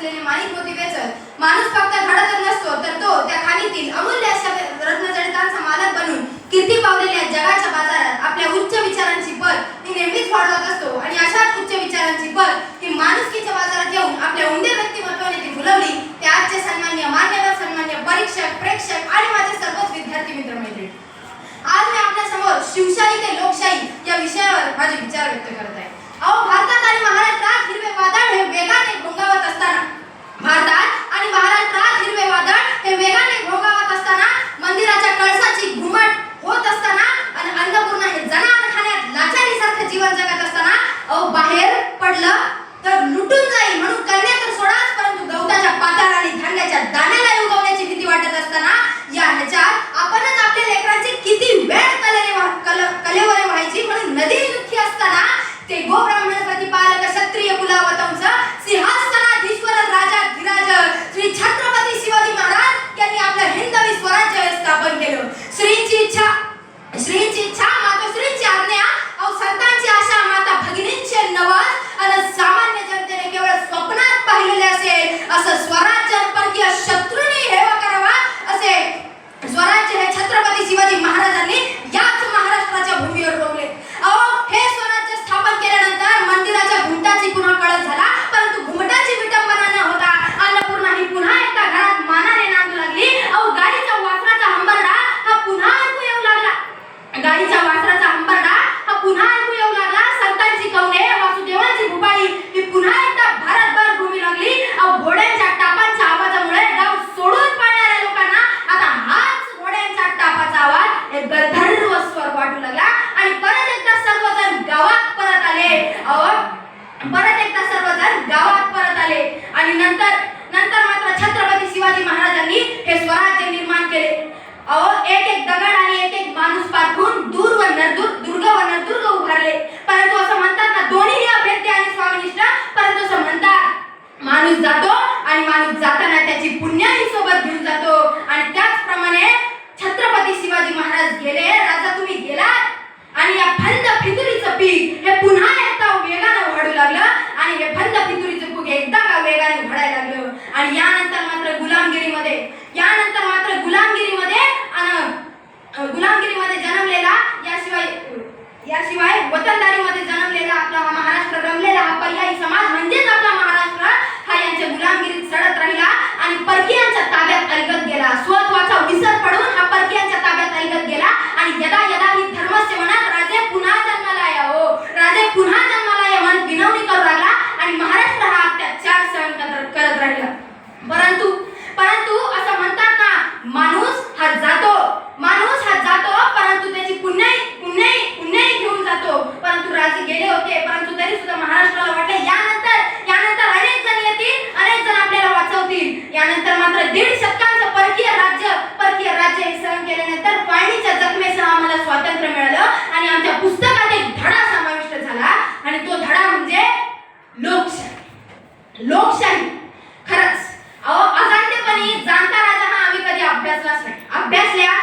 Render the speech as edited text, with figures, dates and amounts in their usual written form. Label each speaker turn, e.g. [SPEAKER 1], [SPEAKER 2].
[SPEAKER 1] असलेले माणिक मोती वेचत माणूस फक्त घडतच नसतो, तर तो त्या खाणीतील अमूल्य अशा रत्नजडितांचा मालक बनून कीर्ती पावलेल्या जगाच्या बाजारात आपल्या उच्च विचारांची पत ही नेहमीच वाढवत असतो. आणि अशाच उच्च विचारांची पत ही माणुसकीच्या बाजारात येऊन आपल्या उमदे व्यक्तिमत्वाने ती फुलवली. ते आजचे सन्मान्य मान्यवर, सन्मान्य परीक्षक, प्रेक्षक आणि माझे सर्वच विद्यार्थी मित्रमैत्रिणी, आज मी आपल्या समोर शिवशाही ते लोकशाही या विषयावर माझे विचार व्यक्त करत आहे. अहो, भारतात आणि महाराष्ट्रात हिरवे वादळ हे वेगाने घोंगावत असताना मंदिराच्या कळसाची घुमट होत असताना आणि अन्नपूर्णा हे जनावर खाण्यात लाचारीसारखं जीवन जगत असताना अहो, बाहेर पडलं तर लुटून जाईल म्हणून कन्या तर सोडाच, परंतु गवताच्या पाताळाला आणि धान्याच्या दाण्याला उगवण्याची भीती वाटत असताना या ह्याच्यात आपणच आपल्या लेकरांची किती वेळ कलेवरे व्हायची म्हणून नदी दुःखी असताना ते गोब्राह्मण प्रतिपालक क्षत्रिय कुलावतंस सिंहासनाधीश्वर राजा धीराज श्री छत्रपती शिवाजी महाराज यांनी आपलं हिंदवी स्वराज्य स्थापन केलं. श्रींची इच्छा मातोश्रींची आज्ञा, अहो संतांची आशा माता भगिनींचे नवस आणि सामान्य जनतेने केवळ स्वप्नात पाहिलेले असेल असं स्वराज्य परकीय शत्रूंनी हेवा करावा असे स्वराज्य हे छत्रपती शिवाजी महाराजांनी याच महाराष्ट्राच्या भूमीवर रोवले. अहो, हे स्वराज्य स्थापन केल्यानंतर मंदिराच्या घुमटाची पुन्हा कळस झाला, परंतु घुमटाची विटंबना न होता अन्नपूर्णा ही पुन्हा एकदा घरात मानाने नांदू लागली. अहो, गाईच्या वासराचा हंबरडा हा पुन्हा ऐकू येऊ लागला. संतांची कवने, वासुदेवांची भुपाळी ही पुन्हा एकदा भारतभर घुमी लागली. अहो, घोड्यांच्या टापांच्या आवाजामुळे गाव सोडून पळणाऱ्या लोकांना आता हाच घोड्यांच्या टापाचा आवाज एक गंधर्व स्वर वाटू लागला आणि परत एकदा सर्वजण गावात परत आले. आणि नंतर मात्र छत्रपती शिवाजी महाराजांनी हे स्वराज्य निर्माण केले. अहो, एक दगड आणि एक माणूस पाठवून दुर्ग व नरदुर्ग उभारले. परंतु असं म्हणतात ना, दोन्ही अभेद्य आणि स्वामिनिष्ठ, परंतु असं म्हणतात माणूस जातो आणि माणूस जाताना त्याची पुण्याही सोबत घेऊन जातो. आणि त्याचप्रमाणे छत्रपती शिवाजी महाराज गेले, राजा तुम्ही गेलात आणि या फंद फितुरीचं पीक हे पुन्हा एकदा वेगानं वाढू लागलं आणि हे फंद फितुरीचं पीक एकदा का वेगाने वाढायला लागलं. आणि यानंतर मात्र गुलामगिरीमध्ये जन्मलेला याशिवाय वतनदारीमध्ये जन्मलेला आपला महाराष्ट्र रमलेला हा पर्यायी